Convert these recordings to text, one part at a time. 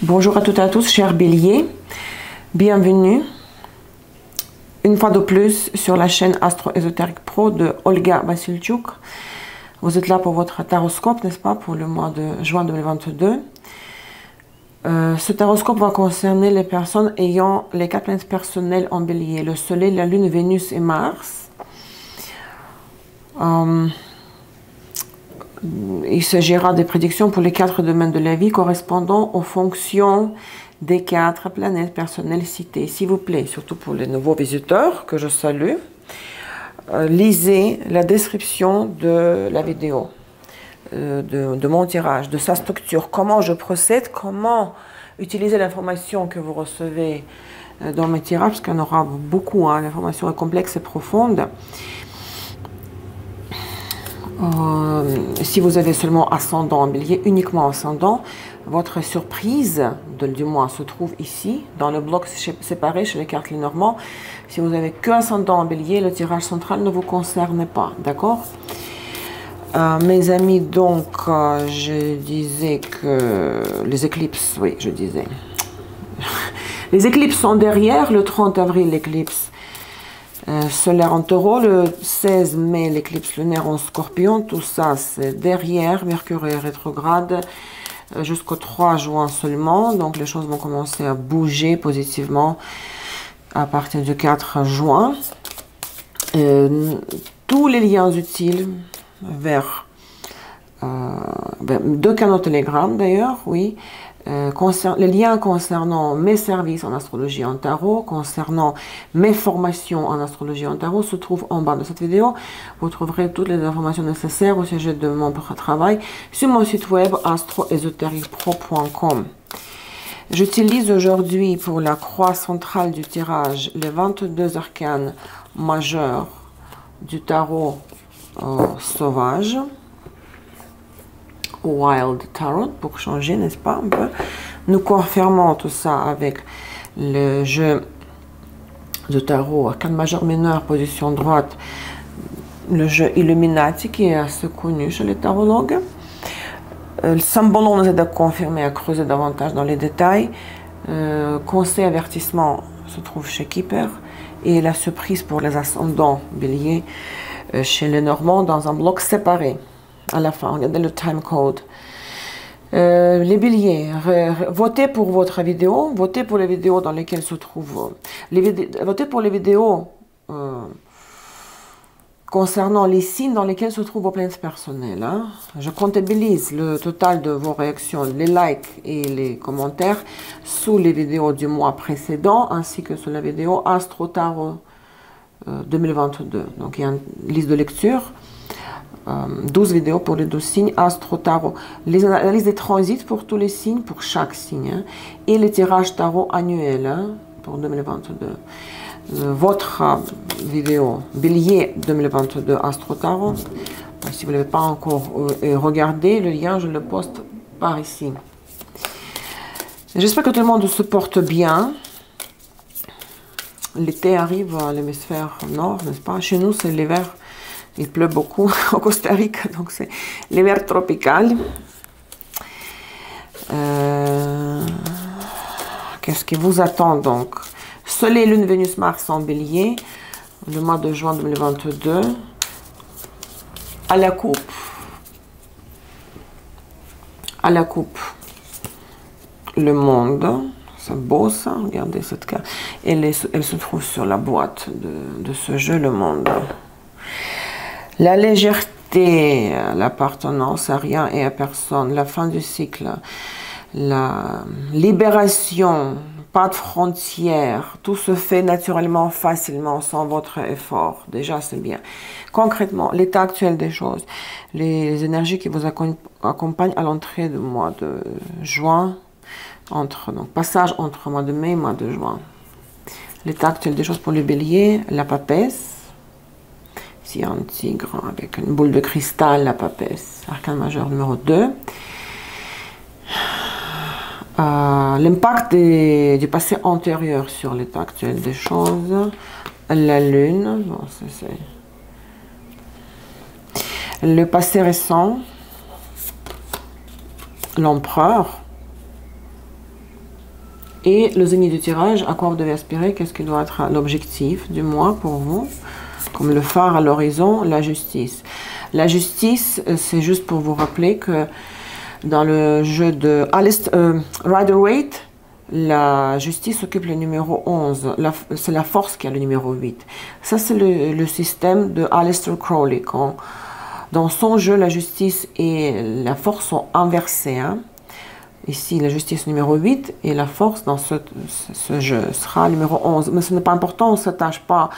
Bonjour à toutes et à tous, chers béliers, bienvenue une fois de plus sur la chaîne Astro Ésotérique Pro de Olga Vassilchuk. Vous êtes là pour votre taroscope, n'est-ce pas, pour le mois de juin 2022. Ce taroscope va concerner les personnes ayant les 4 planètes personnelles en bélier, le soleil, la lune, Vénus et Mars. Il s'agira des prédictions pour les 4 domaines de la vie correspondant aux fonctions des 4 planètes personnelles citées. S'il vous plaît, surtout pour les nouveaux visiteurs que je salue, lisez la description de la vidéo, de mon tirage, de sa structure, comment je procède, comment utiliser l'information que vous recevez dans mes tirages, parce qu'il y en aura beaucoup, hein, l'information est complexe et profonde. Si vous avez seulement ascendant en bélier, uniquement ascendant, votre surprise du mois se trouve ici, dans le bloc séparé chez les cartes Lenormand. Si vous avez que ascendant en bélier, le tirage central ne vous concerne pas, d'accord? Mes amis, donc, je disais que les éclipses, oui, je disais. Les éclipses sont derrière, le 30 avril, l'éclipse solaire en taureau, le 16 mai, l'éclipse lunaire en scorpion, tout ça c'est derrière, Mercure est rétrograde jusqu'au 3 juin seulement, donc les choses vont commencer à bouger positivement à partir du 4 juin. Tous les liens utiles vers 2 canaux Telegram d'ailleurs, oui, les liens concernant mes services en astrologie en tarot, concernant mes formations en astrologie en tarot se trouvent en bas de cette vidéo. Vous trouverez toutes les informations nécessaires au sujet de mon travail sur mon site web astroésotériquepro.com. J'utilise aujourd'hui pour la croix centrale du tirage les 22 arcanes majeurs du tarot sauvage. Wild Tarot, pour changer, n'est-ce pas, un peu. Nous confirmons tout ça avec le jeu de tarot, arcane majeur mineur, position droite, le jeu Illuminati, qui est assez connu chez les tarologues. Le symbole nous aide à confirmer, à creuser davantage dans les détails. Conseil, avertissement se trouve chez Keeper. Et la surprise pour les ascendants béliers chez les Normands dans un bloc séparé. À la fin, regardez le time code. Les béliers, votez pour votre vidéo, votez pour les vidéos dans lesquelles se trouvent, votez pour les vidéos concernant les signes dans lesquels se trouvent vos planètes personnelles. Hein. Je comptabilise le total de vos réactions, les likes et les commentaires sous les vidéos du mois précédent, ainsi que sur la vidéo Astro Tarot 2022. Donc il y a une liste de lecture. 12 vidéos pour les 12 signes, Astro Tarot, les analyses des transits pour tous les signes, pour chaque signe, hein, et les tirages tarot annuels hein, pour 2022. Votre vidéo Bélier 2022 Astro Tarot, si vous ne l'avez pas encore regardé, le lien je le poste par ici. J'espère que tout le monde se porte bien. L'été arrive à l'hémisphère nord, n'est-ce pas? Chez nous, c'est l'hiver. Il pleut beaucoup au Costa Rica, donc c'est l'hiver tropical. Qu'est-ce qui vous attend donc? Soleil, Lune, Vénus, Mars en bélier, le mois de juin 2022. À la coupe. À la coupe. Le monde. C'est beau ça, regardez cette carte. Elle se trouve sur la boîte de ce jeu, le monde. La légèreté, l'appartenance à rien et à personne, la fin du cycle, la libération, pas de frontières, tout se fait naturellement, facilement, sans votre effort. Déjà, c'est bien. Concrètement, l'état actuel des choses, les énergies qui vous accompagnent à l'entrée du mois de juin, donc passage entre mois de mai et mois de juin. L'état actuel des choses pour le bélier, la papesse. Ici, un tigre avec une boule de cristal, la papesse, arcane majeur numéro 2. L'impact du passé antérieur sur l'état actuel des choses. La lune, bon, c'est le passé récent. L'empereur. Et le zénith du tirage, à quoi vous devez aspirer, qu'est-ce qui doit être l'objectif du mois pour vous? Comme le phare à l'horizon, la justice. La justice, c'est juste pour vous rappeler que dans le jeu de Rider-Waite, la justice occupe le numéro 11. C'est la force qui a le numéro 8. Ça, c'est le système de Aleister Crowley. Quand, dans son jeu, la justice et la force sont inversées. Hein. Ici, la justice numéro 8 et la force dans ce jeu sera numéro 11. Mais ce n'est pas important, on ne s'attache pas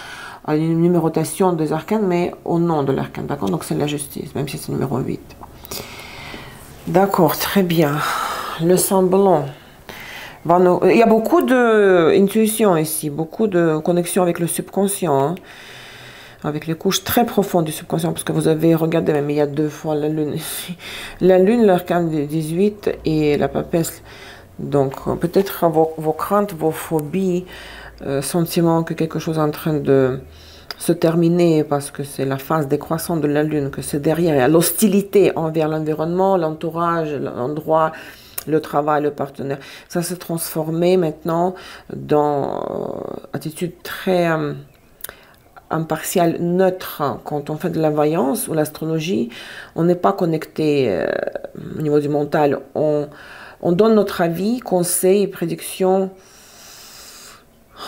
à une numérotation des arcanes, mais au nom de l'arcane. D'accord? Donc c'est la justice, même si c'est numéro 8. D'accord, très bien. Le semblant. Il y a beaucoup d'intuition ici, beaucoup de connexion avec le subconscient, hein, avec les couches très profondes du subconscient, parce que vous avez regardé, même il y a 2 fois la lune ici. La lune, l'arcane 18 et la papesse. Donc peut-être vos craintes, vos phobies, sentiments que quelque chose est en train de se terminer parce que c'est la phase décroissante de la lune, que c'est derrière, il y a l'hostilité envers l'environnement, l'entourage, l'endroit, le travail, le partenaire. Ça s'est transformé maintenant dans attitude très impartiale, neutre. Quand on fait de la voyance ou l'astrologie, on n'est pas connecté au niveau du mental. On donne notre avis, conseils, prédictions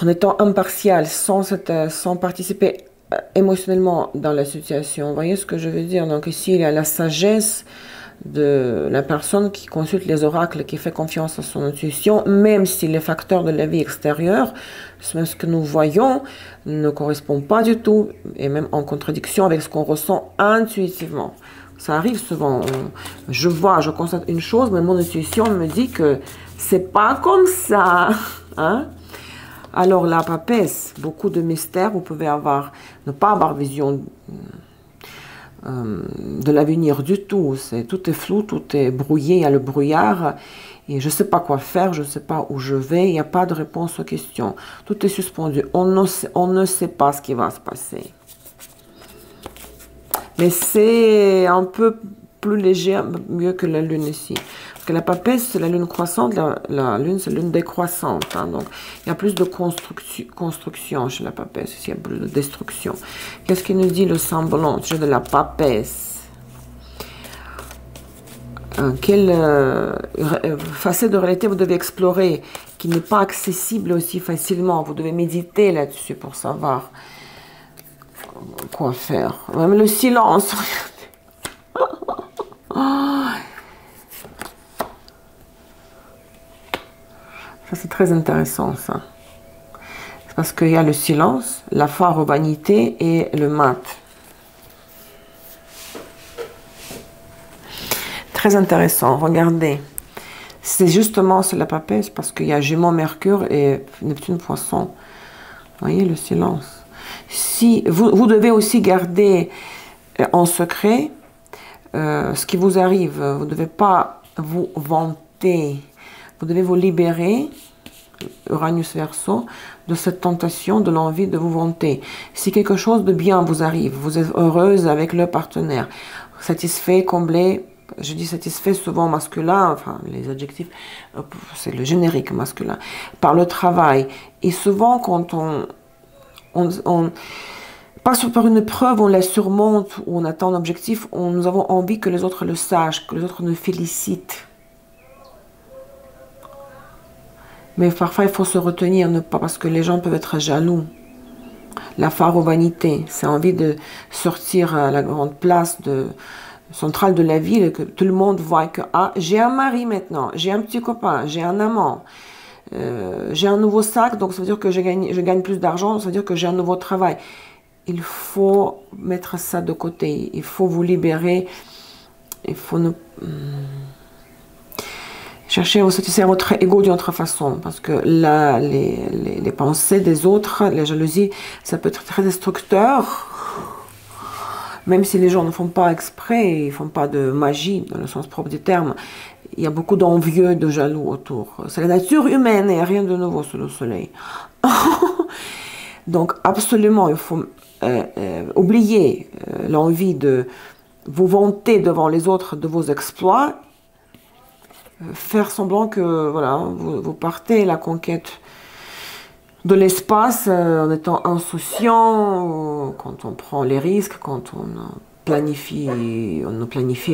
en étant impartial, sans participer émotionnellement dans la situation. Vous voyez ce que je veux dire? Donc ici, il y a la sagesse de la personne qui consulte les oracles, qui fait confiance à son intuition, même si les facteurs de la vie extérieure, ce que nous voyons, ne correspondent pas du tout, et même en contradiction avec ce qu'on ressent intuitivement. Ça arrive souvent. Je constate une chose, mais mon intuition me dit que c'est pas comme ça. Hein? Alors la papesse, beaucoup de mystères, vous pouvez ne pas avoir vision de l'avenir du tout. Tout est flou, tout est brouillé, il y a le brouillard. Et je ne sais pas quoi faire, je ne sais pas où je vais, il n'y a pas de réponse aux questions. Tout est suspendu, on ne sait pas ce qui va se passer. Mais c'est un peu plus léger, mieux que la lune ici. Parce que la papesse, c'est la lune croissante, la lune, c'est la lune décroissante. Hein, donc, il y a plus de construction chez la papesse, ici, il y a plus de destruction. Qu'est-ce qu'il nous dit le semblant, jeu de la papesse? Quelle facette de réalité vous devez explorer, qui n'est pas accessible aussi facilement. Vous devez méditer là-dessus pour savoir quoi faire. Même le silence. Ça, c'est très intéressant, ça. C'est parce qu'il y a le silence, la phare aux vanités et le mat. Très intéressant, regardez. C'est justement la papesse parce qu'il y a Gémeaux, Mercure et Neptune, Poisson. Vous voyez le silence. Si vous devez aussi garder en secret ce qui vous arrive. Vous ne devez pas vous vanter. Vous devez vous libérer, Uranus Verseau, de cette tentation, de l'envie de vous vanter. Si quelque chose de bien vous arrive, vous êtes heureuse avec le partenaire, satisfait, comblé. Je dis satisfait souvent masculin, enfin les adjectifs, c'est le générique masculin, par le travail. Et souvent quand on passe par une épreuve, on la surmonte, ou on atteint un objectif, nous avons envie que les autres le sachent, que les autres nous félicitent. Mais parfois il faut se retenir, ne pas, parce que les gens peuvent être jaloux. La phare aux vanités, c'est envie de sortir à la grande place centrale de la ville, que tout le monde voit que ah, j'ai un mari maintenant, j'ai un petit copain, j'ai un amant, j'ai un nouveau sac, donc ça veut dire que je gagne plus d'argent, ça veut dire que j'ai un nouveau travail. Il faut mettre ça de côté, il faut vous libérer, il faut chercher à vous satisfaire votre ego d'une autre façon, parce que là, les pensées des autres, les jalousies, ça peut être très destructeur. Même si les gens ne font pas exprès, ils ne font pas de magie, dans le sens propre du terme, il y a beaucoup d'envieux, de jaloux autour. C'est la nature humaine, il n'y a rien de nouveau sous le soleil. Donc, absolument, il faut oublier l'envie de vous vanter devant les autres de vos exploits faire semblant que voilà, vous partez à la conquête de l'espace en étant insouciant, quand on prend les risques, quand on ne planifie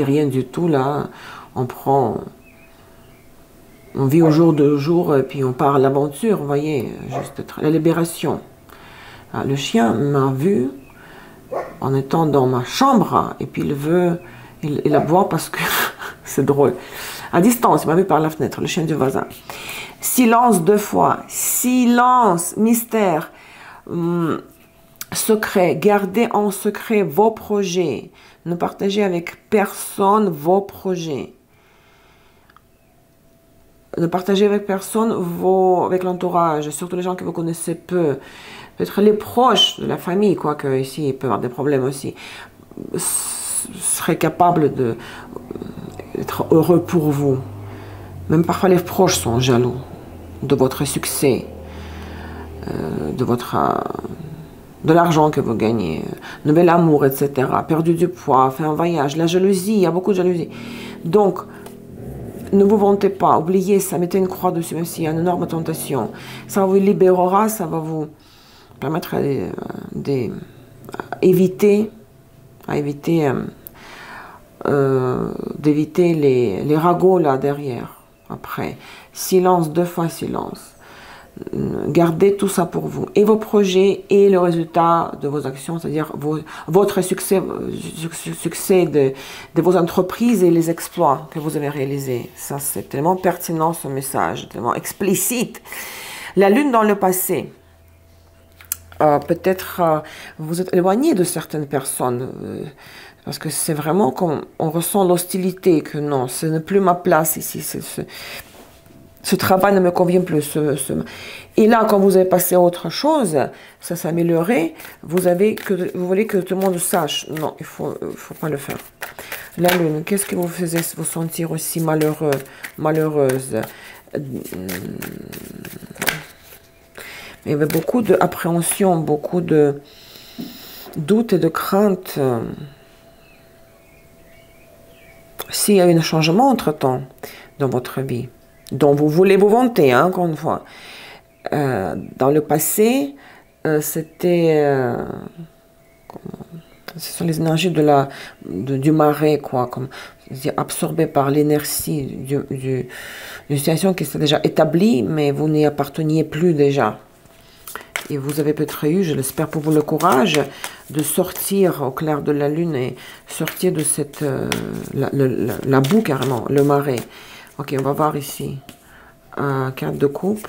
rien du tout là, on vit au jour le jour et puis on part à l'aventure, vous voyez, juste la libération. Alors, le chien m'a vu en étant dans ma chambre et puis il aboie parce que c'est drôle. À distance, il m'a vu par la fenêtre, le chien du voisin. Silence 2 fois. Silence, mystère, secret. Gardez en secret vos projets. Ne partagez avec personne vos projets. Ne partagez avec personne avec l'entourage, surtout les gens que vous connaissez peu. Peut-être les proches de la famille, quoique ici, il peut y avoir des problèmes aussi, seraient capables d'être heureux pour vous. Même parfois les proches sont jaloux de votre succès, de l'argent que vous gagnez, nouvel amour, etc. Perdu du poids, fait un voyage, la jalousie, il y a beaucoup de jalousie. Donc, ne vous vantez pas, oubliez ça, mettez une croix dessus, même s'il y a une énorme tentation. Ça vous libérera, ça va vous permettre d'éviter les ragots là derrière. Après, silence, 2 fois silence. Gardez tout ça pour vous. Et vos projets et le résultat de vos actions, c'est-à-dire votre succès de vos entreprises et les exploits que vous avez réalisés. Ça, c'est tellement pertinent ce message, tellement explicite. La lune dans le passé. Peut-être vous êtes éloigné de certaines personnes. Parce que c'est vraiment comme on ressent l'hostilité, que non, ce n'est plus ma place ici. Ce travail ne me convient plus. Et là, quand vous avez passé à autre chose, ça s'est amélioré, vous voulez que tout le monde sache. Non, il faut pas le faire. La lune, qu'est-ce qui vous faisait vous sentir aussi malheureux, malheureuse? Il y avait beaucoup d'appréhension, beaucoup de doutes et de craintes. S'il y a eu un changement entre-temps dans votre vie, dont vous voulez vous vanter, hein, encore une fois. Dans le passé, c'était... ce sont les énergies du marais, quoi, comme absorbées par l'énergie d'une situation qui s'est déjà établie, mais vous n'y apparteniez plus déjà. Et vous avez peut-être eu, je l'espère pour vous, le courage de sortir au clair de la lune et sortir de cette la boue carrément, le marais. Ok, on va voir ici. 4 de coupe,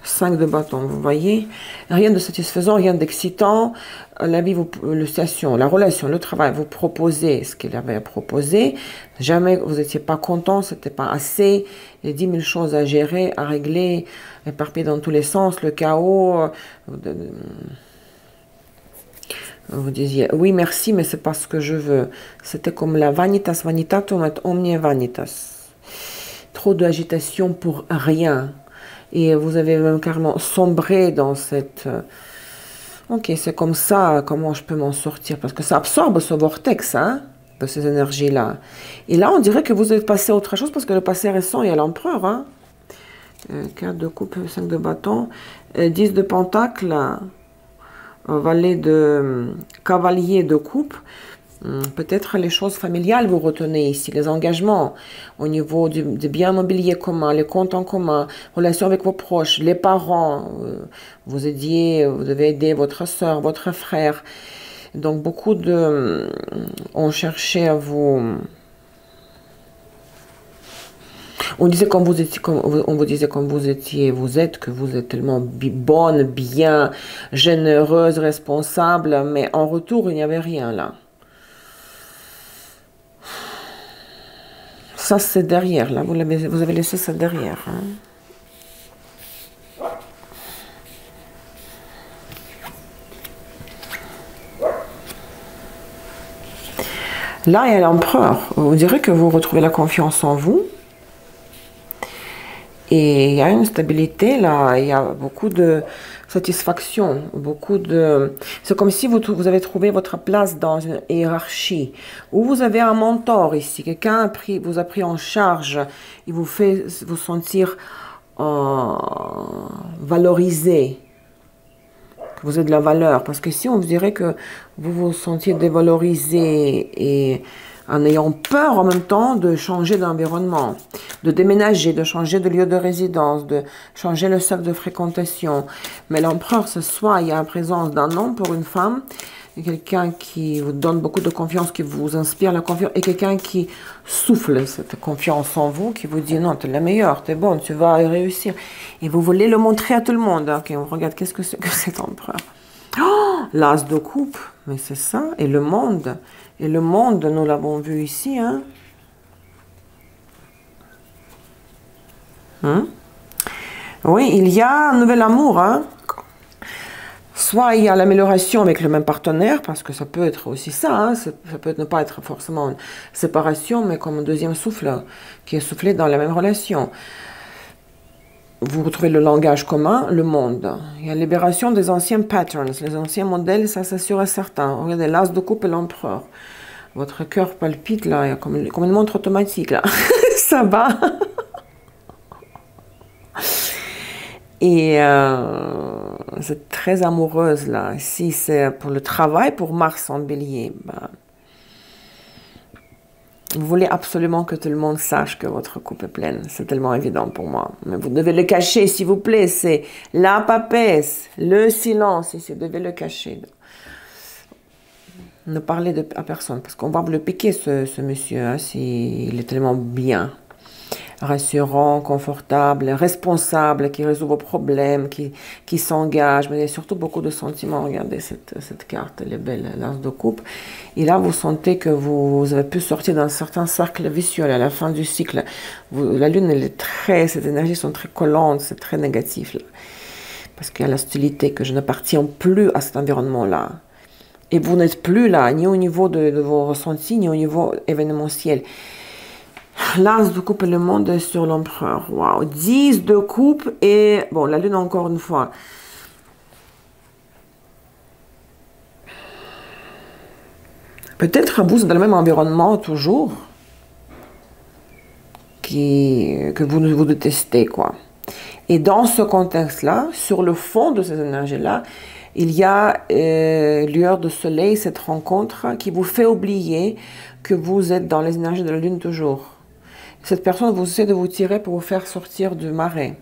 5 de bâton. Vous voyez, rien de satisfaisant, rien d'excitant. La vie, la situation, la relation, le travail, vous proposez ce qu'il avait proposé. Jamais vous n'étiez pas content, c'était pas assez. Il y a 10 000 choses à gérer, à régler, éparpillées dans tous les sens, le chaos. Vous disiez, oui, merci, mais c'est pas ce que je veux. C'était comme la vanitas vanitatum et omnia vanitas. Trop d'agitation pour rien. Et vous avez même carrément sombré dans cette... Ok, c'est comme ça, comment je peux m'en sortir? Parce que ça absorbe ce vortex, hein, de ces énergies-là. Et là, on dirait que vous êtes passé à autre chose, parce que le passé récent, il y a l'empereur. Hein. 4 de coupe, 5 de bâton, 10 de pentacle, valet de cavalier de coupe. Peut-être les choses familiales vous retenez ici, les engagements au niveau du bien immobilier commun, les comptes en commun, relations avec vos proches, les parents, vous devez aider votre soeur, votre frère. Donc beaucoup on cherchait à vous... On disait comme vous étiez, on vous disait comme vous étiez, que vous êtes tellement bonne, bien, généreuse, responsable, mais en retour il n'y avait rien là. Ça, c'est derrière, là, vous avez laissé ça derrière. Hein. Là, il y a l'empereur. Vous direz que vous retrouvez la confiance en vous. Et il y a une stabilité là, il y a beaucoup de satisfaction, beaucoup de... C'est comme si vous avez trouvé votre place dans une hiérarchie, où vous avez un mentor ici, quelqu'un vous a pris en charge, il vous fait vous sentir valorisé, que vous avez de la valeur. Parce que si on vous dirait que vous vous sentiez dévalorisé et en ayant peur en même temps de changer d'environnement, de déménager, de changer de lieu de résidence, de changer le cercle de fréquentation. Mais l'empereur, ce soir, il y a la présence d'un homme pour une femme, quelqu'un qui vous donne beaucoup de confiance, qui vous inspire la confiance, et quelqu'un qui souffle cette confiance en vous, qui vous dit non, tu es la meilleure, tu es bonne, tu vas réussir. Et vous voulez le montrer à tout le monde. Ok, on regarde, qu'est-ce que c'est que cet empereur? Oh, l'as de coupe, mais c'est ça, et le monde. Et le monde, nous l'avons vu ici, hein. Oui, il y a un nouvel amour, hein. Soit il y a l'amélioration avec le même partenaire, parce que ça peut être aussi ça, hein. Ça peut ne pas être forcément une séparation, mais comme un deuxième souffle qui est soufflé dans la même relation. Vous retrouvez le langage commun, le monde. Il y a la libération des anciens patterns, les anciens modèles, ça c'est sûr et certain. Regardez, l'as de coupe et l'empereur. Votre cœur palpite là, il y a comme une montre automatique là. Ça va. Et c'est très amoureuse là. Si c'est pour le travail, pour Mars en bélier, ben, vous voulez absolument que tout le monde sache que votre coupe est pleine. C'est tellement évident pour moi. Mais vous devez le cacher, s'il vous plaît. C'est la papesse, le silence ici. Vous devez le cacher. Ne parlez à personne. Parce qu'on va vous le piquer, ce monsieur. Hein, il est tellement bien. Rassurant, confortable, responsable, qui résout vos problèmes, qui s'engage, mais il y a surtout beaucoup de sentiments. Regardez cette carte, elle est belle, l'as de coupe. Et là, vous sentez que vous avez pu sortir d'un certain cercle vicieux à la fin du cycle. La lune, ces énergies sont très collantes, c'est très négatif. Là. Parce qu'il y a l'hostilité, que je n'appartiens plus à cet environnement-là. Et vous n'êtes plus là, ni au niveau de vos ressentis, ni au niveau événementiel. L'as de coupe et le monde est sur l'empereur. Waouh. 10 de coupe et... Bon, la lune encore une fois. Peut-être vous êtes dans le même environnement toujours. Que vous détestez, quoi. Et dans ce contexte-là, sur le fond de ces énergies-là, il y a lueur de soleil, cette rencontre qui vous fait oublier que vous êtes dans les énergies de la lune toujours. Cette personne vous essaie de vous tirer pour vous faire sortir du marais.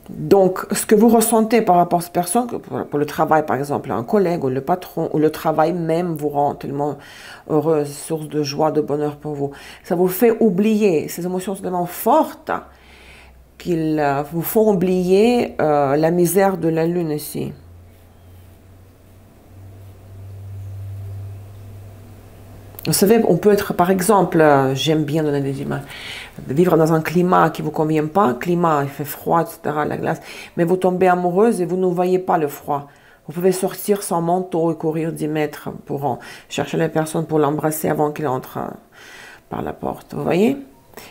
Donc, ce que vous ressentez par rapport à cette personne, pour le travail par exemple, un collègue ou le patron, ou le travail même vous rend tellement heureuse, source de joie, de bonheur pour vous, ça vous fait oublier, ces émotions sont tellement fortes qu'ils vous font oublier la misère de la lune ici. Vous savez, on peut être, par exemple, j'aime bien donner des images, vivre dans un climat qui ne vous convient pas, climat, il fait froid, etc., la glace, mais vous tombez amoureuse et vous ne voyez pas le froid. Vous pouvez sortir sans manteau et courir 10 mètres pour chercher la personne pour l'embrasser avant qu'il entre par la porte. Vous voyez?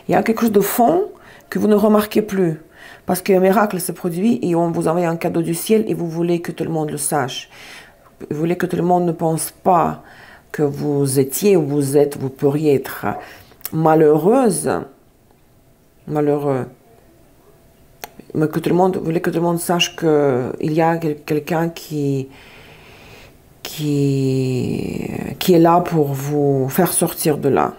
Il y a quelque chose de fond que vous ne remarquez plus. Parce qu'un miracle se produit et on vous envoie un cadeau du ciel et vous voulez que tout le monde le sache. Vous voulez que tout le monde ne pense pas que vous étiez ou vous pourriez être malheureuse, malheureux. Mais que vous voulez que tout le monde sache qu'il y a quelqu'un qui est là pour vous faire sortir de là,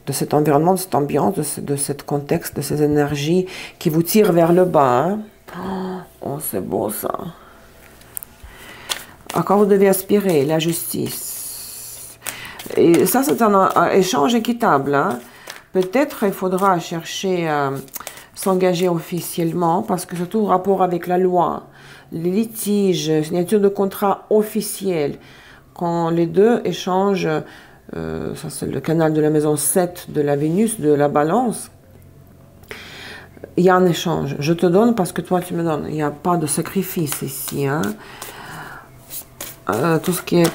de cet environnement, de cette ambiance, de ce contexte, de ces énergies qui vous tirent vers le bas. Hein. Oh, c'est beau ça. À quoi vous devez aspirer? La justice. Et ça, c'est un échange équitable. Hein. Peut-être il faudra chercher à s'engager officiellement, parce que c'est tout rapport avec la loi, les litiges, signature de contrat officiel. Quand les deux échangent, ça c'est le canal de la maison 7 de la Vénus, de la Balance, il y a un échange. Je te donne parce que toi tu me donnes. Il n'y a pas de sacrifice ici. Hein. Tout ce qui est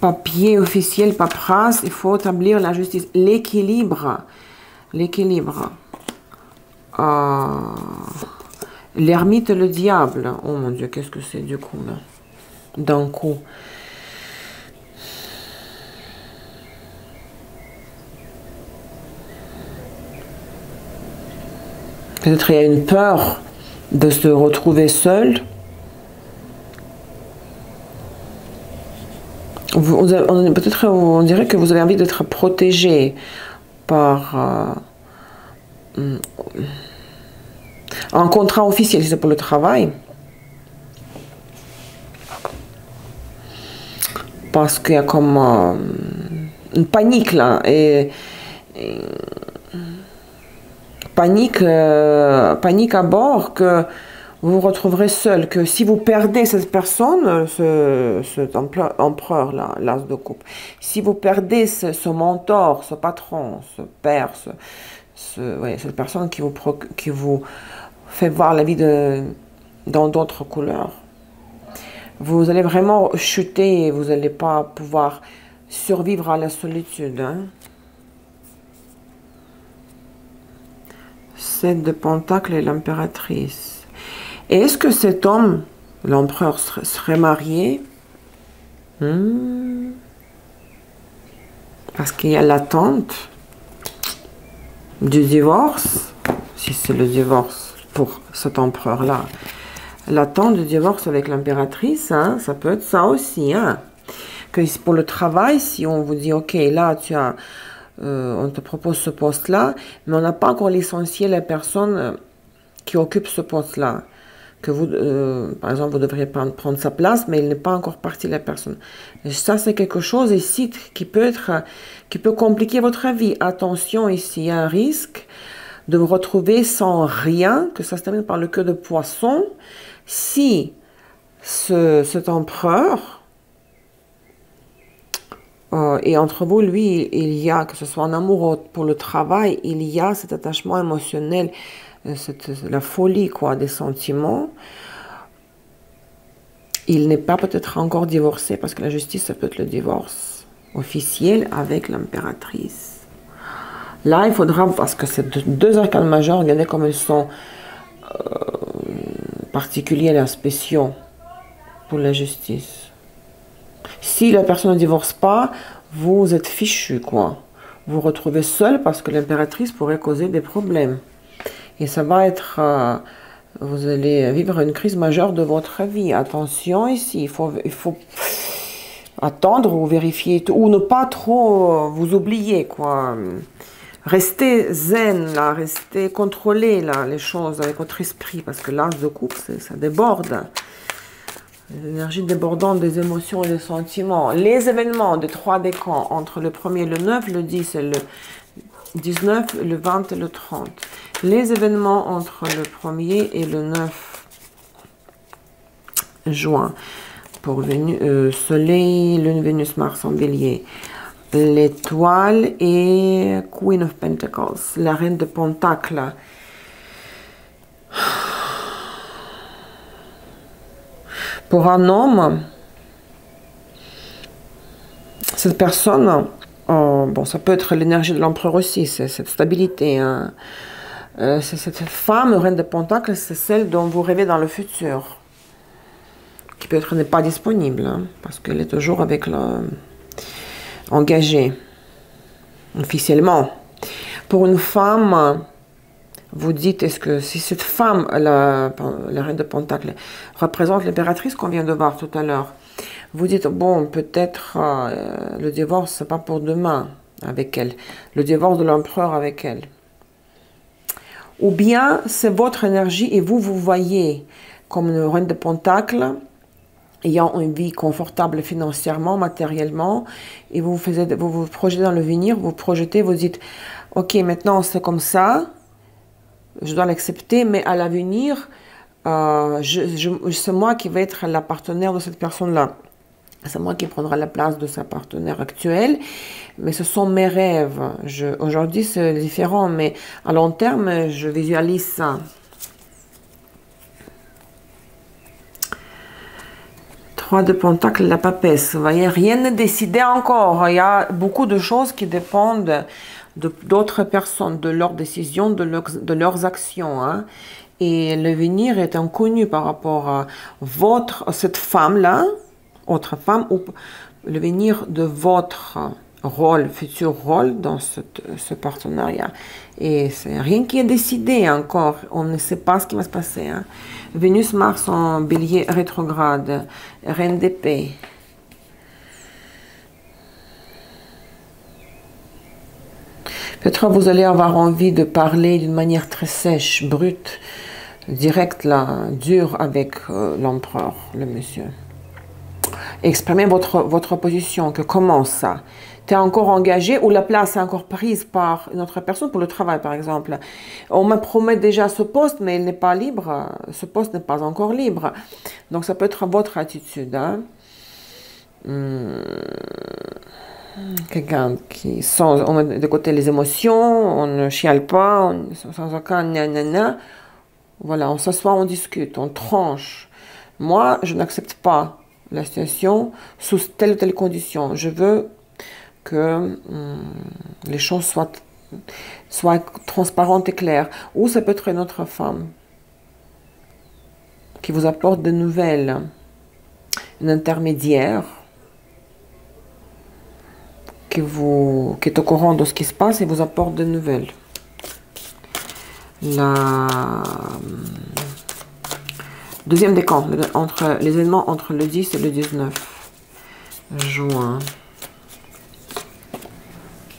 papier officiel, paperasse, il faut établir la justice. L'équilibre. L'équilibre. l'ermite et le diable. Oh mon Dieu, qu'est-ce que c'est du coup là? D'un coup. Peut-être il y a une peur de se retrouver seul. Peut-être on dirait que vous avez envie d'être protégé par un contrat officiel, si c'est pour le travail. Parce qu'il y a comme une panique là. Panique à bord que vous vous retrouverez seul, que si vous perdez cette personne, cet empereur là, l'as de coupe, si vous perdez ce mentor, ce patron, ce père, cette personne qui vous fait voir la vie dans d'autres couleurs, vous allez vraiment chuter et vous n'allez pas pouvoir survivre à la solitude. Hein. 7 de Pentacles et l'impératrice. Est-ce que cet homme, l'empereur, serait marié? Parce qu'il y a l'attente du divorce, si c'est le divorce pour cet empereur-là. L'attente du divorce avec l'impératrice, hein, ça peut être ça aussi. Hein. Que pour le travail, si on vous dit, ok, là, on te propose ce poste-là, mais on n'a pas encore licencié la personne qui occupe ce poste-là. Que vous, par exemple, vous devriez prendre sa place, mais il n'est pas encore parti la personne. Et ça, c'est quelque chose ici qui peut compliquer votre vie. Attention, ici, il y a un risque de vous retrouver sans rien, que ça se termine par le queue de poisson, si cet empereur et entre vous, lui, il y a, que ce soit en amour ou pour le travail, il y a cet attachement émotionnel, la folie quoi, des sentiments. Il n'est pas peut-être encore divorcé, parce que la justice, ça peut être le divorce officiel avec l'impératrice. Là, il faudra, parce que c'est deux arcanes majeures, regardez comme elles sont particulières et spéciaux pour la justice. Si la personne ne divorce pas, vous êtes fichu, quoi. Vous vous retrouvez seul parce que l'impératrice pourrait causer des problèmes. Et ça va être... vous allez vivre une crise majeure de votre vie. Attention ici, il faut attendre ou vérifier, ou ne pas trop vous oublier, quoi. Restez zen, là, restez contrôlez là, les choses avec votre esprit, parce que l'as de coupe, ça déborde. L'énergie débordante des émotions et des sentiments. Les événements des 3 décans entre le 1er, le 9, le 10 et le 19, le 20 et le 30. Les événements entre le 1er et le 9 juin. Pour Soleil, Lune, Vénus, Mars en Bélier. L'étoile et Queen of Pentacles, la reine de Pentacles. Pour un homme, cette personne, bon, ça peut être l'énergie de l'empereur aussi, c'est cette stabilité. Hein. Cette femme, reine de Pentacles, c'est celle dont vous rêvez dans le futur, qui peut-être n'est pas disponible, hein, parce qu'elle est toujours avec engagée, officiellement. Pour une femme, vous dites, est-ce que si cette femme, la reine de Pentacles, représente l'impératrice qu'on vient de voir tout à l'heure, vous dites, bon, peut-être le divorce, c'est pas pour demain avec elle. Le divorce de l'empereur avec elle. Ou bien, c'est votre énergie et vous voyez comme une reine de Pentacles, ayant une vie confortable financièrement, matériellement, et vous vous projetez dans l'avenir, vous projetez, vous dites, ok, maintenant c'est comme ça, je dois l'accepter, mais à l'avenir, c'est moi qui vais être la partenaire de cette personne-là. C'est moi qui prendrai la place de sa partenaire actuelle, mais ce sont mes rêves. Aujourd'hui, c'est différent, mais à long terme, je visualise ça. 3 de Pentacles, la papesse. Vous voyez, rien n'est décidé encore. Il y a beaucoup de choses qui dépendent d'autres personnes, de leurs décisions, de leurs actions. Hein. Et l'avenir est inconnu par rapport à cette femme-là, autre femme, ou l'avenir de votre rôle, futur rôle dans ce partenariat. Et c'est rien qui est décidé encore. On ne sait pas ce qui va se passer. Hein. Vénus, Mars en bélier rétrograde, reine d'épée. Peut-être vous allez avoir envie de parler d'une manière très sèche, brute, directe, là, dure avec l'empereur, le monsieur. Exprimez votre position, que comment ça? Tu es encore engagé ou la place est encore prise par une autre personne pour le travail, par exemple. On me promet déjà ce poste, mais il n'est pas libre. Ce poste n'est pas encore libre. Donc, ça peut être votre attitude. Hein? Quelqu'un qui, on met de côté les émotions, on ne chiale pas, sans aucun nanana. Voilà, on s'assoit, on discute, on tranche. Moi, je n'accepte pas la situation sous telle ou telle condition. Je veux que les choses soient transparentes et claires. Ou ça peut être une autre femme qui vous apporte des nouvelles, une intermédiaire qui est au courant de ce qui se passe et vous apporte des nouvelles. La deuxième décan, les événements entre le 10 et le 19 juin.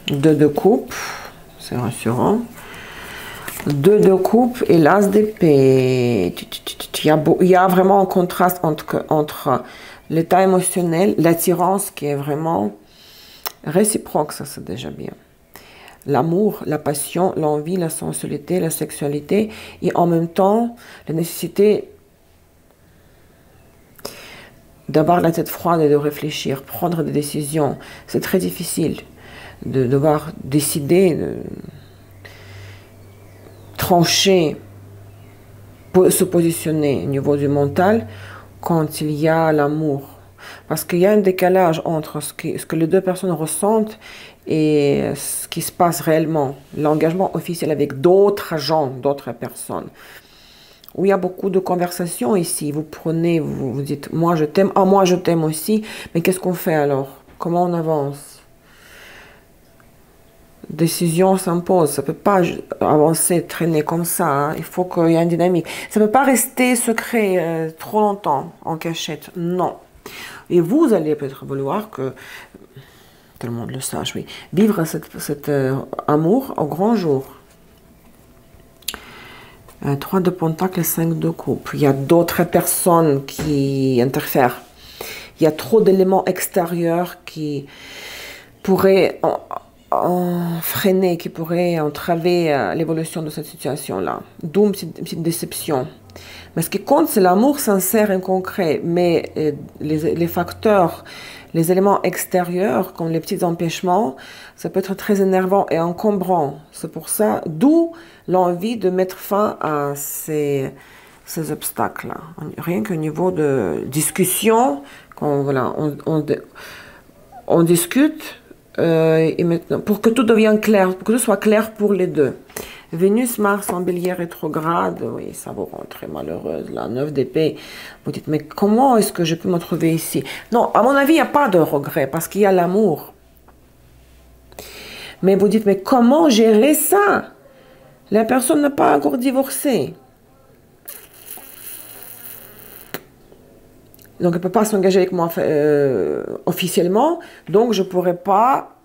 2 de coupe, c'est rassurant. 2 de coupe et l'as d'épée. Il y a vraiment un contraste entre l'état émotionnel, l'attirance qui est vraiment réciproque, ça c'est déjà bien. L'amour, la passion, l'envie, la sensualité, la sexualité et en même temps la nécessité d'avoir la tête froide et de réfléchir, prendre des décisions. C'est très difficile de devoir décider, de trancher, se positionner au niveau du mental quand il y a l'amour. Parce qu'il y a un décalage entre ce que les deux personnes ressentent et ce qui se passe réellement. L'engagement officiel avec d'autres gens, d'autres personnes. Où il y a beaucoup de conversations ici. Vous prenez, vous dites, moi je t'aime, ah moi je t'aime aussi. Mais qu'est-ce qu'on fait alors? Comment on avance? Décision s'impose. Ça ne peut pas avancer, traîner comme ça. Hein. Il faut qu'il y ait une dynamique. Ça ne peut pas rester secret trop longtemps, en cachette. Non. Et vous allez peut-être vouloir que tout le monde le sache, oui. Vivre cet amour au grand jour. 3 de Pentacle et 5 de coupe. Il y a d'autres personnes qui interfèrent. Il y a trop d'éléments extérieurs qui pourraient freiner, qui pourraient entraver l'évolution de cette situation-là. D'où une petite déception. Mais ce qui compte, c'est l'amour sincère et concret. Mais les facteurs, les éléments extérieurs, comme les petits empêchements, ça peut être très énervant et encombrant. C'est pour ça, d'où l'envie de mettre fin à ces obstacles-là. Rien qu'au niveau de discussion, quand voilà, on discute, et maintenant, pour que tout devienne clair, pour que tout soit clair pour les deux. Vénus, Mars en bélier rétrograde, oui, ça vous rend très malheureuse, là, 9 d'épée. Vous dites, mais comment est-ce que je peux me trouver ici? Non, à mon avis, il n'y a pas de regret, parce qu'il y a l'amour. Mais vous dites, mais comment gérer ça? La personne n'a pas encore divorcé. Donc, elle ne peut pas s'engager avec moi officiellement, donc je ne pourrais pas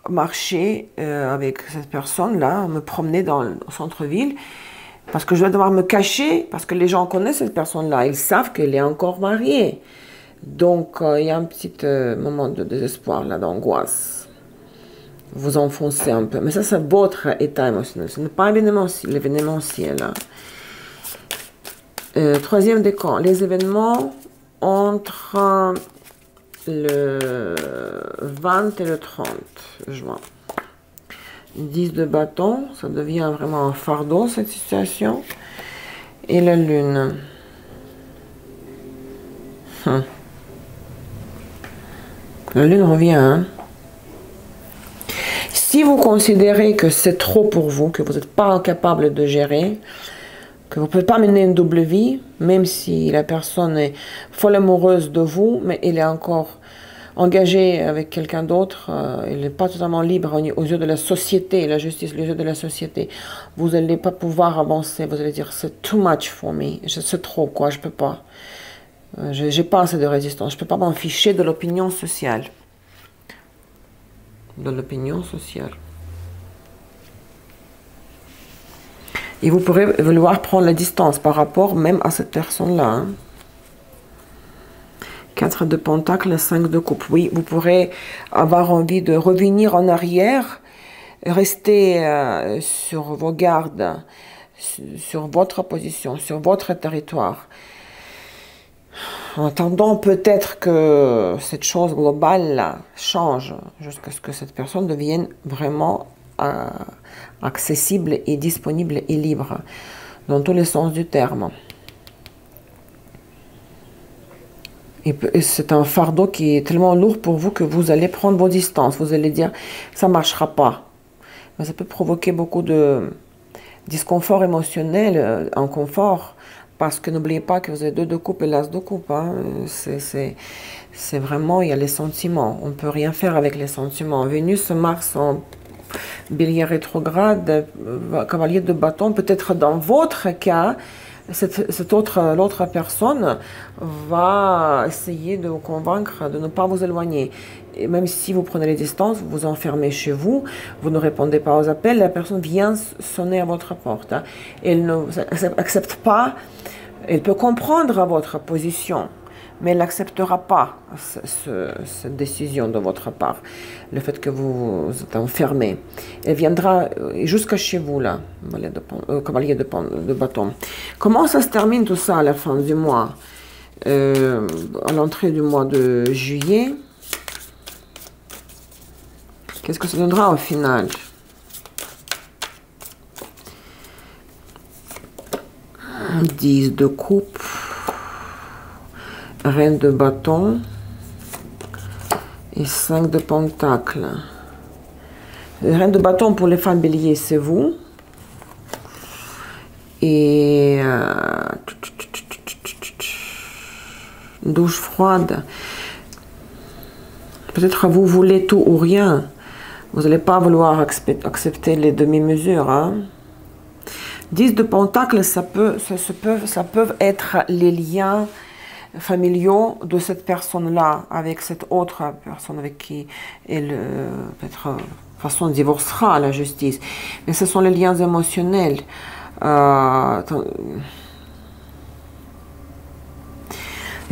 marcher avec cette personne-là, me promener dans le centre-ville, parce que je vais devoir me cacher, parce que les gens connaissent cette personne-là, ils savent qu'elle est encore mariée. Donc, il y a un petit moment de désespoir, là, d'angoisse. Vous enfoncez un peu. Mais ça, c'est votre état émotionnel. Ce n'est pas l'événementiel. Hein. Troisième décan, les événements entre le 20 et le 30 juin. 10 de bâton, ça devient vraiment un fardeau cette situation. Et la lune. La lune revient. Hein. Si vous considérez que c'est trop pour vous, que vous n'êtes pas capable de gérer, que vous ne pouvez pas mener une double vie, même si la personne est folle amoureuse de vous, mais elle est encore engagée avec quelqu'un d'autre, elle n'est pas totalement libre aux yeux de la société, la justice, aux yeux de la société, vous n'allez pas pouvoir avancer, vous allez dire c'est too much for me, c'est trop quoi, je ne peux pas. J'ai pas assez de résistance, je ne peux pas m'en ficher de l'opinion sociale. De l'opinion sociale. Et vous pourrez vouloir prendre la distance par rapport même à cette personne-là. Hein. 4 de Pentacles, 5 de Coupe. Oui, vous pourrez avoir envie de revenir en arrière, rester sur vos gardes, sur votre position, sur votre territoire. En attendant peut-être que cette chose globale-là change, jusqu'à ce que cette personne devienne vraiment accessible et disponible et libre, dans tous les sens du terme. Et c'est un fardeau qui est tellement lourd pour vous que vous allez prendre vos distances. Vous allez dire, ça ne marchera pas. Mais ça peut provoquer beaucoup de disconfort émotionnel, inconfort, parce que n'oubliez pas que vous avez 2 de coupe et l'as de coupe. Hein. C'est vraiment, il y a les sentiments. On ne peut rien faire avec les sentiments. Vénus, Mars en Bélier rétrograde, cavalier de bâton, peut-être dans votre cas, l'autre personne va essayer de vous convaincre de ne pas vous éloigner. Et même si vous prenez les distances, vous vous enfermez chez vous, vous ne répondez pas aux appels, la personne vient sonner à votre porte. Hein. Elle n'accepte pas, elle peut comprendre votre position, mais elle n'acceptera pas cette décision de votre part, le fait que vous êtes enfermé. Elle viendra jusqu'à chez vous, là, cavalier de bâton. Comment ça se termine tout ça à la fin du mois? À l'entrée du mois de juillet, qu'est-ce que ça donnera au final? « 10 de coupe ». Reine de bâton et 5 de pentacle. Reine de bâton pour les femmes béliers, c'est vous. Et douche froide. Peut-être vous voulez tout ou rien. Vous n'allez pas vouloir accepter les demi-mesures. Hein. 10 de pentacle, ça peut être les liens familiaux de cette personne-là avec cette autre personne avec qui elle peut-être de toute façon divorcera à la justice. Mais ce sont les liens émotionnels. Et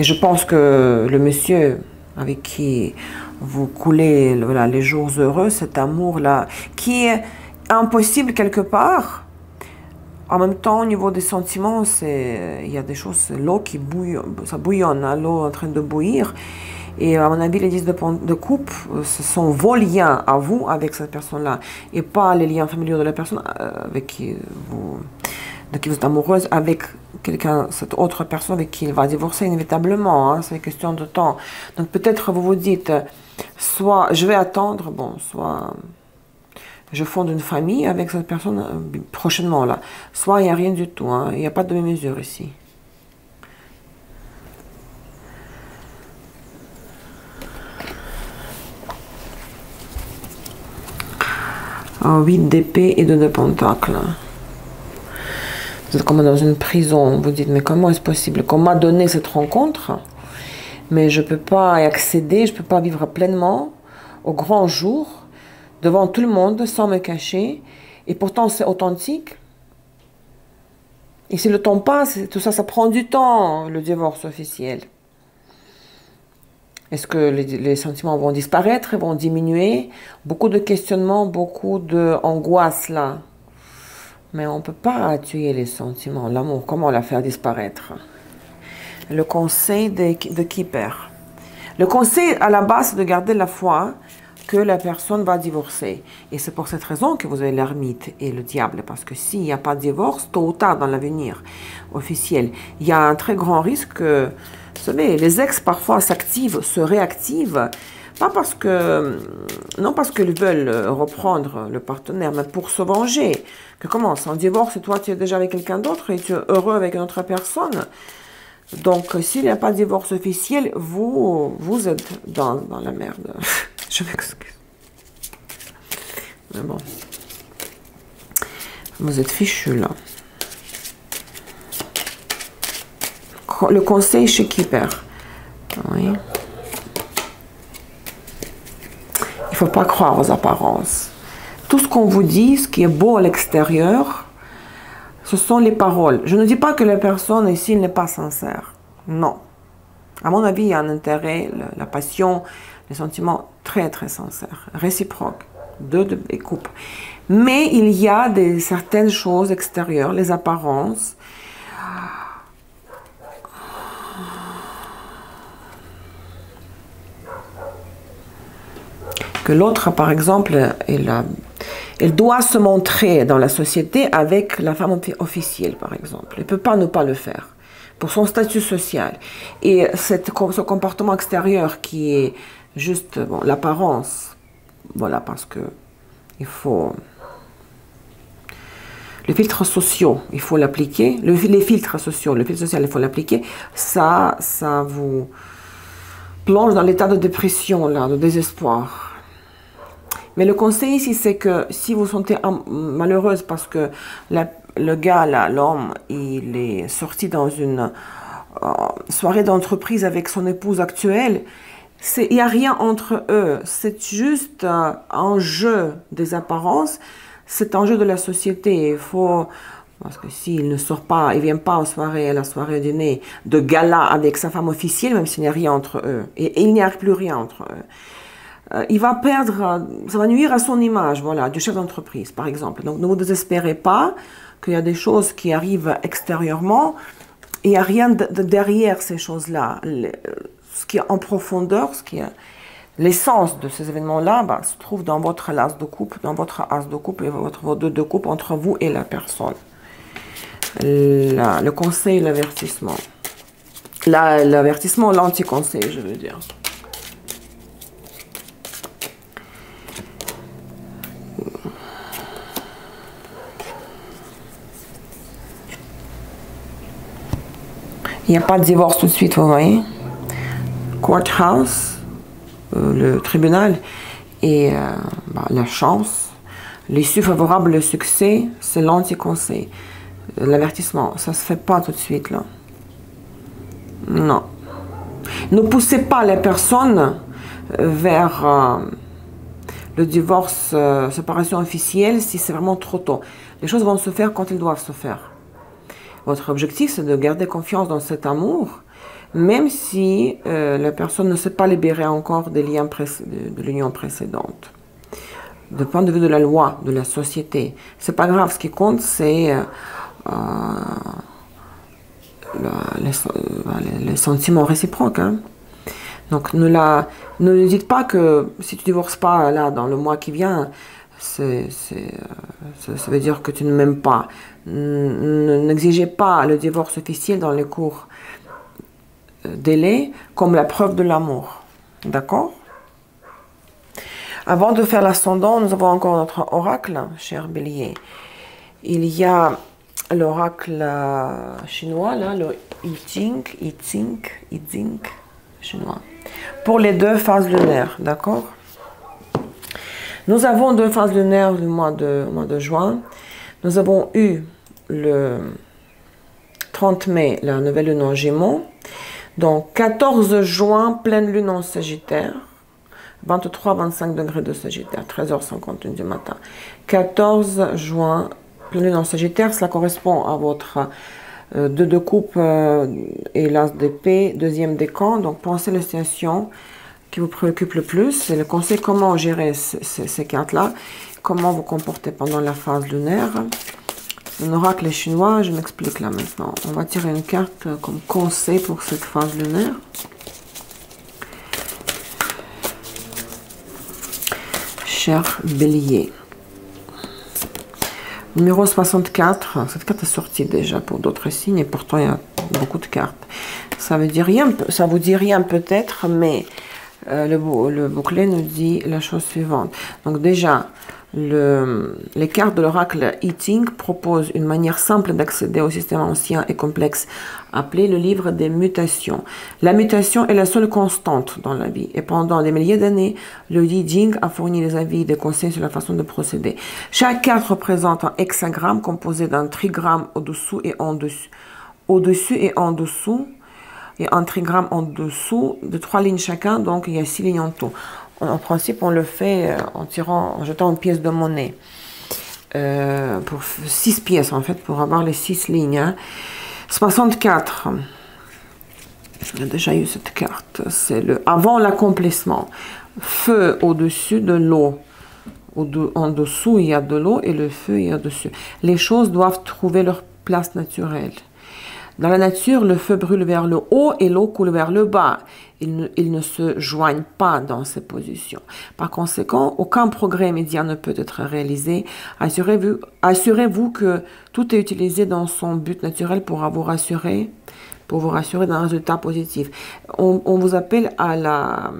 je pense que le monsieur avec qui vous coulez voilà, les jours heureux, cet amour-là, qui est impossible quelque part, en même temps, au niveau des sentiments, il y a des choses, l'eau qui bouillonne, ça bouillonne, hein, l'eau en train de bouillir. Et à mon avis, les 10 de coupe, ce sont vos liens à vous avec cette personne-là, et pas les liens familiaux de la personne avec qui vous êtes amoureuse, avec quelqu'un, cette autre personne avec qui il va divorcer inévitablement. Hein, c'est une question de temps. Donc peut-être vous vous dites, soit je vais attendre, bon, soit je fonde une famille avec cette personne prochainement là. Soit il n'y a rien du tout, hein, il n'y a pas de mesure ici. Oh, 8 d'épée et 2 de pentacle. Vous êtes comme dans une prison. Vous dites, mais comment est-ce possible qu'on m'a donné cette rencontre, mais je ne peux pas y accéder, je ne peux pas vivre pleinement au grand jour, devant tout le monde, sans me cacher, et pourtant c'est authentique. Et si le temps passe, tout ça, ça prend du temps, le divorce officiel. Est-ce que les sentiments vont disparaître, vont diminuer? Beaucoup de questionnements, beaucoup d'angoisse là. Mais on ne peut pas tuer les sentiments, l'amour, comment la faire disparaître? Le conseil de Keeper. Le conseil à la base, c'est de garder la foi que la personne va divorcer. Et c'est pour cette raison que vous avez l'ermite et le diable. Parce que s'il n'y a pas de divorce, tôt ou tard dans l'avenir officiel, il y a un très grand risque que, vous savez, les ex parfois s'activent, se réactivent Pas parce que, non parce qu'ils veulent reprendre le partenaire, mais pour se venger. Que comment, c'est un divorce et toi tu es déjà avec quelqu'un d'autre et tu es heureux avec une autre personne. Donc s'il n'y a pas de divorce officiel, vous êtes dans la merde. Je m'excuse. Mais bon. Vous êtes fichu là. Le conseil chez Kipper. Oui. Il ne faut pas croire aux apparences. Tout ce qu'on vous dit, ce qui est beau à l'extérieur, ce sont les paroles. Je ne dis pas que la personne ici n'est pas sincère. Non. À mon avis, il y a un intérêt, la passion, les sentiments très très sincères, réciproques, deux couples. Mais il y a certaines choses extérieures, les apparences, que l'autre, par exemple, elle doit se montrer dans la société avec la femme officielle, par exemple. Elle ne peut pas ne pas le faire, pour son statut social. Et ce comportement extérieur qui est juste bon, l'apparence, voilà, parce que il faut... Les filtres sociaux, il faut l'appliquer. Les filtres sociaux, le filtre social, il faut l'appliquer. Ça vous plonge dans l'état de dépression, là, de désespoir. Mais le conseil ici, c'est que si vous vous sentez malheureuse parce que le gars, là, l'homme, il est sorti dans une soirée d'entreprise avec son épouse actuelle, il n'y a rien entre eux. C'est juste un jeu des apparences. C'est un jeu de la société. Il faut, parce que s'il ne sort pas, il ne vient pas à la soirée au dîner de gala avec sa femme officielle, même s'il n'y a rien entre eux. Et il n'y a plus rien entre eux. Il va perdre, ça va nuire à son image, voilà, du chef d'entreprise, par exemple. Donc ne vous désespérez pas qu'il y a des choses qui arrivent extérieurement. Il n'y a rien derrière ces choses-là. Ce qui est en profondeur, ce qui est... L'essence de ces événements-là se trouve dans votre as de coupe, dans votre as de coupe et vos deux de coupe entre vous et la personne. Le conseil et l'avertissement. L'avertissement, l'anti-conseil, je veux dire. Il n'y a pas de divorce tout de suite, vous voyez. Courthouse. Le tribunal et la chance, l'issue favorable, le succès, c'est l'anti-conseil. L'avertissement, ça se fait pas tout de suite là. Non. Ne poussez pas les personnes vers le divorce, séparation officielle si c'est vraiment trop tôt. Les choses vont se faire quand elles doivent se faire. Votre objectif, c'est de garder confiance dans cet amour. Même si la personne ne s'est pas libérée encore des liens de l'union précédente. Du point de vue de la loi, de la société, c'est pas grave. Ce qui compte, c'est les sentiments réciproques. Hein. Donc ne dites pas que si tu ne divorces pas là dans le mois qui vient, ça veut dire que tu ne m'aimes pas. N'exigez pas le divorce officiel dans les cours délai comme la preuve de l'amour. D'accord? Avant de faire l'ascendant, nous avons encore notre oracle, cher Bélier. Il y a l'oracle chinois, là, le I Ching chinois. Pour les deux phases lunaires, d'accord? Nous avons deux phases lunaires du mois de juin. Nous avons eu le 30 mai la nouvelle lune en Gémeaux. Donc 14 juin, pleine lune en Sagittaire. 23-25 degrés de Sagittaire, 13h51 du matin. 14 juin, pleine lune en Sagittaire, cela correspond à votre 2 de coupe et l'as d'épée, deuxième décan. Donc pensez les situations qui vous préoccupent le plus. C'est le conseil comment gérer ces cartes-là, comment vous comporter pendant la phase lunaire. Un oracle chinois, je m'explique là maintenant. On va tirer une carte comme conseil pour cette phase lunaire. Cher Bélier. Numéro 64. Cette carte est sortie déjà pour d'autres signes et pourtant il y a beaucoup de cartes. Ça veut dire rien, ça vous dit rien peut-être, mais Le bouclet nous dit la chose suivante. Donc déjà, les cartes de l'oracle I Ching proposent une manière simple d'accéder au système ancien et complexe appelé le livre des mutations. La mutation est la seule constante dans la vie et pendant des milliers d'années, le I Ching a fourni des avis et des conseils sur la façon de procéder. Chaque carte représente un hexagramme composé d'un trigramme au-dessous et en dessous. Au-dessus et en dessous, et un trigramme en dessous de 3 lignes chacun, donc il y a 6 lignes en tout. En principe, on le fait en jetant une pièce de monnaie. Pour 6 pièces, en fait, pour avoir les 6 lignes. Hein. 64. J'ai déjà eu cette carte. C'est le avant l'accomplissement. Feu au-dessus de l'eau. En dessous, il y a de l'eau et le feu, il y a dessus. Les choses doivent trouver leur place naturelle. Dans la nature, le feu brûle vers le haut et l'eau coule vers le bas. Ils ne se joignent pas dans ces positions. Par conséquent, aucun progrès immédiat ne peut être réalisé. Assurez-vous que tout est utilisé dans son but naturel pour vous rassurer d'un résultat positif. On vous appelle à la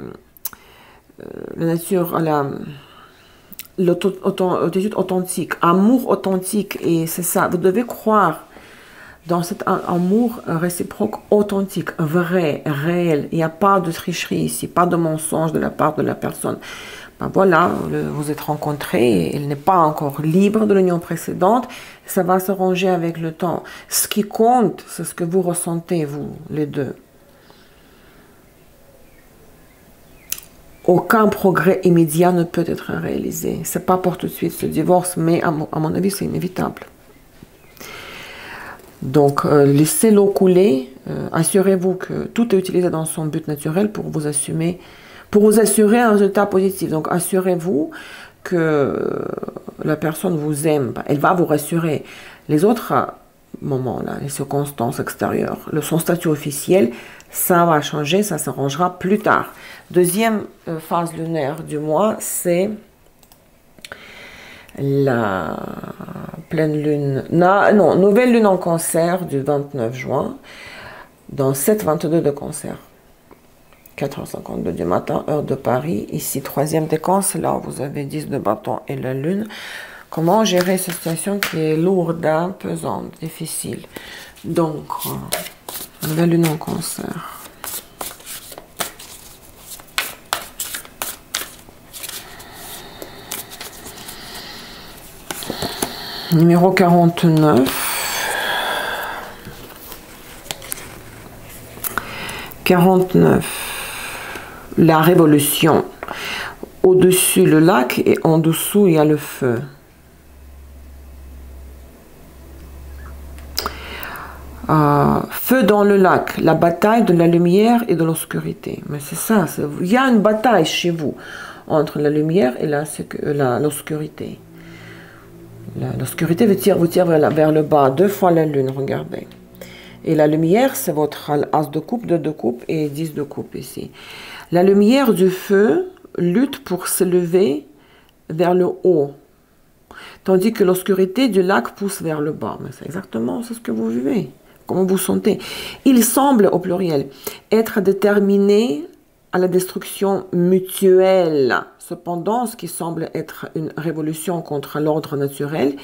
nature, à l'attitude authentique, amour authentique. Et c'est ça, vous devez croire dans cet amour réciproque authentique, vrai, réel. Il n'y a pas de tricherie ici, pas de mensonge de la part de la personne. Ben voilà, vous êtes rencontrés, elle n'est pas encore libre de l'union précédente, ça va se ranger avec le temps. Ce qui compte, c'est ce que vous ressentez, vous, les deux. Aucun progrès immédiat ne peut être réalisé. C'est pas pour tout de suite ce divorce, mais à mon avis, c'est inévitable. Donc, laissez l'eau couler, assurez-vous que tout est utilisé dans son but naturel pour vous assurer un résultat positif. Donc, assurez-vous que la personne vous aime, elle va vous rassurer. Les autres moments, là, les circonstances extérieures, son statut officiel, ça va changer, ça s'arrangera plus tard. Deuxième phase lunaire du mois, c'est la pleine lune, non, nouvelle lune en cancer du 29 juin, dans 7-22 de cancer. 4h52 du matin, heure de Paris. Ici, 3e décan, c'est là où vous avez 10 de bâton et la lune. Comment gérer cette situation qui est lourde, hein, pesante, difficile. Donc, nouvelle lune en cancer. Numéro 49. 49. La révolution. Au-dessus, le lac et en dessous, il y a le feu. Feu dans le lac, la bataille de la lumière et de l'obscurité. Mais c'est ça, il y a une bataille chez vous entre la lumière et l'obscurité. L'obscurité vous tire vers le bas, 2 fois la lune, regardez. Et la lumière, c'est votre as de coupe, 2 de coupe et 10 de coupe ici. La lumière du feu lutte pour s'élever vers le haut, tandis que l'obscurité du lac pousse vers le bas. Mais c'est exactement ce que vous vivez, comment vous sentez. Il semble, au pluriel, être déterminé à la destruction mutuelle. Cependant, ce qui semble être une révolution contre l'ordre naturel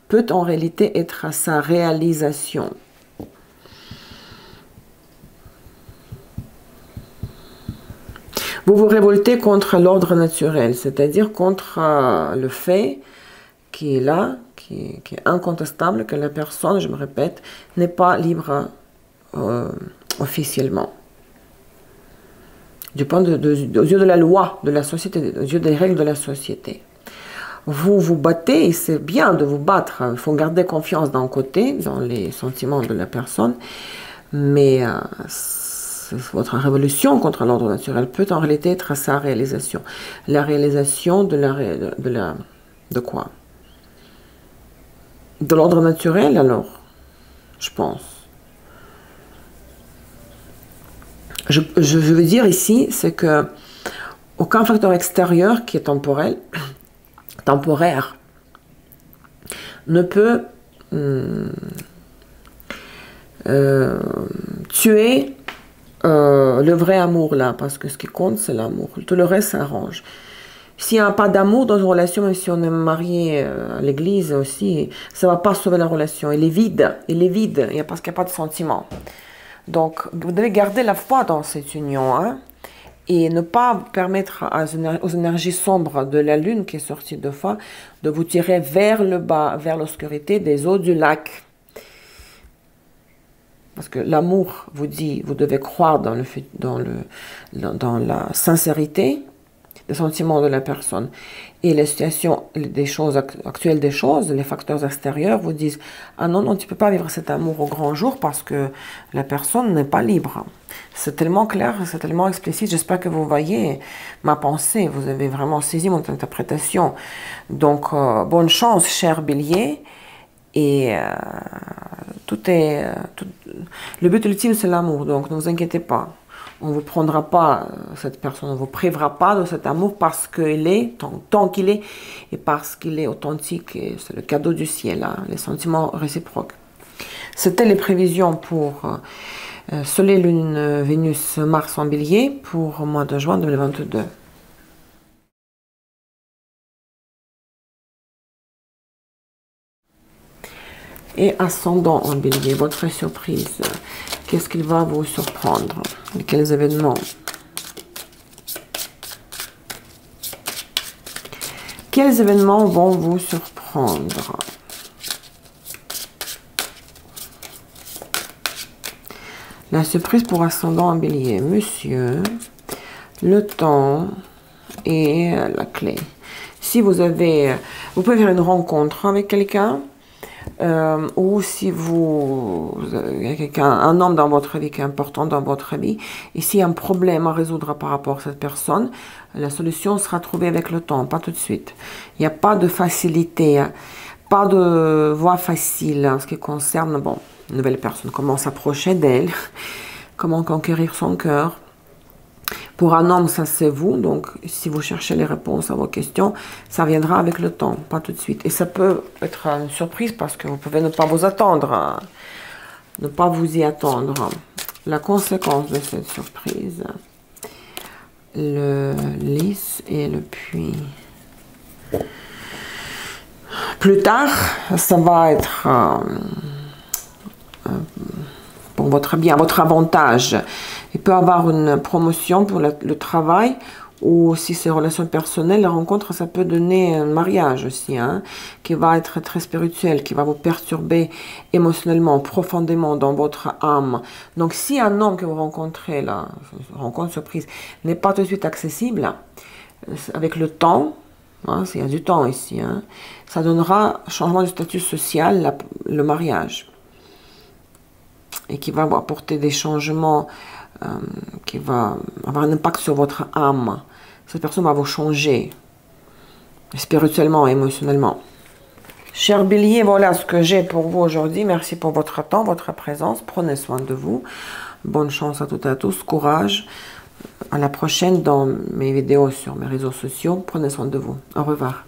peut en réalité être sa réalisation. Vous vous révoltez contre l'ordre naturel, c'est-à-dire contre le fait qui est là, qui est incontestable, que la personne, je me répète, n'est pas libre officiellement. Du point aux yeux de la loi de la société, aux yeux des règles de la société. Vous vous battez, et c'est bien de vous battre. Il faut garder confiance d'un côté, dans les sentiments de la personne, mais votre révolution contre l'ordre naturel peut en réalité être sa réalisation. La réalisation de quoi? De l'ordre naturel, alors, je pense. Je veux dire ici, c'est que aucun facteur extérieur qui est temporaire, ne peut tuer le vrai amour là, parce que ce qui compte, c'est l'amour. Tout le reste s'arrange. S'il n'y a pas d'amour dans une relation, même si on est marié à l'église aussi, ça ne va pas sauver la relation. Elle est vide, parce qu'il n'y a pas de sentiment. Donc, vous devez garder la foi dans cette union, hein, et ne pas permettre aux énergies sombres de la lune qui est sortie 2 fois de vous tirer vers le bas, vers l'obscurité des eaux du lac. Parce que l'amour vous dit, vous devez croire dans la sincérité des sentiments de la personne. Et les situations, des choses actuelles des choses, les facteurs extérieurs vous disent « Ah non, non, tu ne peux pas vivre cet amour au grand jour parce que la personne n'est pas libre. » C'est tellement clair, c'est tellement explicite. J'espère que vous voyez ma pensée, vous avez vraiment saisi mon interprétation. Donc, bonne chance, cher Bélier. Et le but ultime, c'est l'amour. Donc, ne vous inquiétez pas. On ne vous prendra pas, cette personne, on ne vous privera pas de cet amour parce qu'il est, tant qu'il est, et parce qu'il est authentique. Et c'est le cadeau du ciel, hein, les sentiments réciproques. C'était les prévisions pour Soleil, Lune, Vénus, Mars en Bélier pour le mois de juin 2022. Et ascendant en Bélier, votre surprise, qu'est-ce qu'il va vous surprendre? Quels événements? Quels événements vont vous surprendre? La surprise pour ascendant en Bélier, monsieur, le temps et la clé. Si vous pouvez faire une rencontre avec quelqu'un, ou si il y a un homme dans votre vie qui est important dans votre vie, et s'il y a un problème à résoudre par rapport à cette personne, la solution sera trouvée avec le temps, pas tout de suite. Il n'y a pas de facilité, pas de voie facile en ce qui concerne, bon, une nouvelle personne, comment s'approcher d'elle, comment conquérir son cœur. Pour un homme, ça c'est vous, donc si vous cherchez les réponses à vos questions, ça viendra avec le temps, pas tout de suite. Et ça peut être une surprise parce que vous pouvez ne pas vous attendre, hein, ne pas vous y attendre. La conséquence de cette surprise, le lys et le puits. Plus tard, ça va être pour votre bien, votre avantage. Il peut y avoir une promotion pour le travail, ou si c'est relations personnelles, la rencontre, ça peut donner un mariage aussi, hein, qui va être très spirituel, qui va vous perturber émotionnellement, profondément dans votre âme. Donc si un homme que vous rencontrez, là, rencontre surprise, n'est pas tout de suite accessible, avec le temps, hein, s'il y a du temps ici, hein, ça donnera changement de statut social, le mariage. Et qui va apporter des changements, qui va avoir un impact sur votre âme. Cette personne va vous changer, spirituellement, émotionnellement. Cher Bélier, voilà ce que j'ai pour vous aujourd'hui. Merci pour votre temps, votre présence. Prenez soin de vous. Bonne chance à toutes et à tous. Courage. À la prochaine dans mes vidéos sur mes réseaux sociaux. Prenez soin de vous. Au revoir.